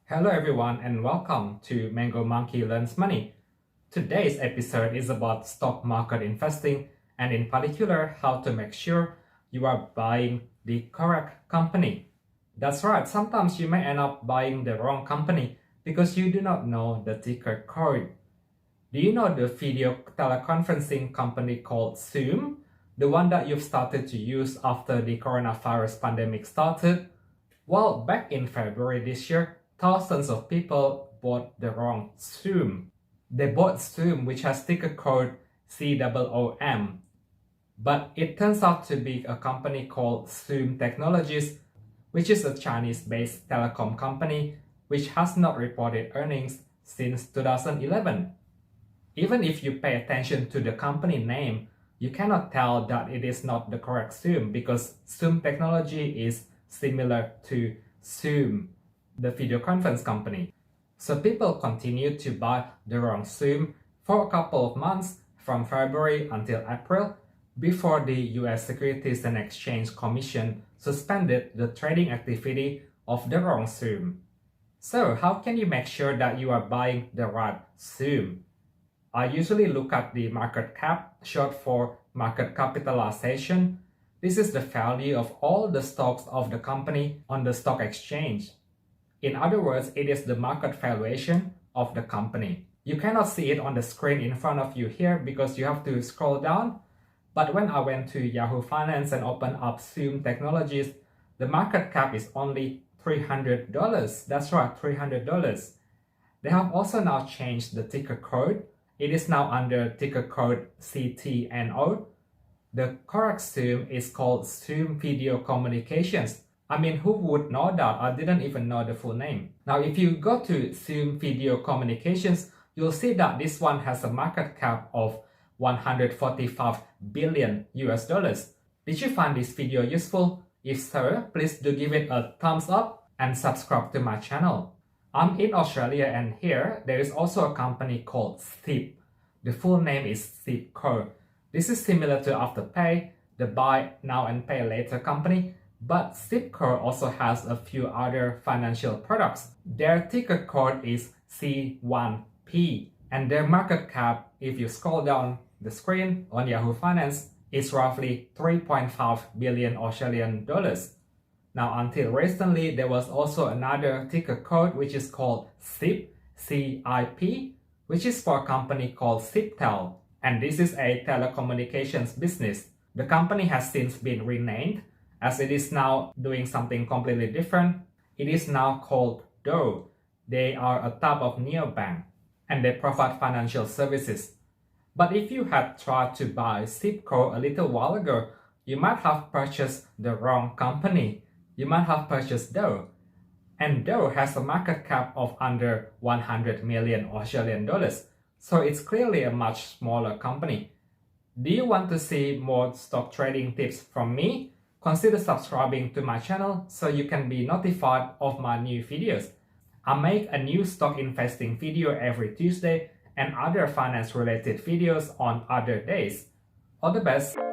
Hello everyone and welcome to Mango Monkey Learns Money. Today's episode is about stock market investing and in particular how to make sure you are buying the correct company. That's right, sometimes you may end up buying the wrong company because you do not know the ticker code. Do you know the video teleconferencing company called Zoom? The one that you've started to use after the coronavirus pandemic started? Well, back in February this year, thousands of people bought the wrong Zoom. They bought Zoom, which has ticker code COOM. But it turns out to be a company called Zoom Technologies, which is a Chinese-based telecom company which has not reported earnings since 2011. Even if you pay attention to the company name, you cannot tell that it is not the correct Zoom because Zoom Technology is similar to Zoom, the video conference company. So people continued to buy the wrong Zoom for a couple of months from February until April before the US Securities and Exchange Commission suspended the trading activity of the wrong Zoom. So how can you make sure that you are buying the right Zoom? I usually look at the market cap, short for market capitalization. This is the value of all the stocks of the company on the stock exchange. In other words, it is the market valuation of the company. You cannot see it on the screen in front of you here because you have to scroll down. But when I went to Yahoo Finance and opened up Zoom Technologies, the market cap is only $300. That's right, $300. They have also now changed the ticker code. It is now under ticker code CTNO. The correct Zoom is called Zoom Video Communications. I mean, who would know that? I didn't even know the full name. Now, if you go to Zoom Video Communications, you'll see that this one has a market cap of 145 billion US dollars. Did you find this video useful? If so, please do give it a thumbs up and subscribe to my channel. I'm in Australia and here there is also a company called SIP. The full name is SIPCO. This is similar to Afterpay, the buy now and pay later company, but SIPCO also has a few other financial products. Their ticker code is C1P and their market cap, if you scroll down the screen on Yahoo Finance, is roughly 3.5 billion Australian dollars. Now, until recently, there was also another ticker code which is called SIP, CIP, which is for a company called SIPTEL, and this is a telecommunications business. The company has since been renamed as it is now doing something completely different. It is now called DOE. They are a type of neobank and they provide financial services. But if you had tried to buy SIPCO a little while ago, you might have purchased the wrong company. You might have purchased DOE. And DOE has a market cap of under 100 million Australian dollars. So it's clearly a much smaller company. Do you want to see more stock trading tips from me? Consider subscribing to my channel so you can be notified of my new videos. I make a new stock investing video every Tuesday and other finance related videos on other days. All the best!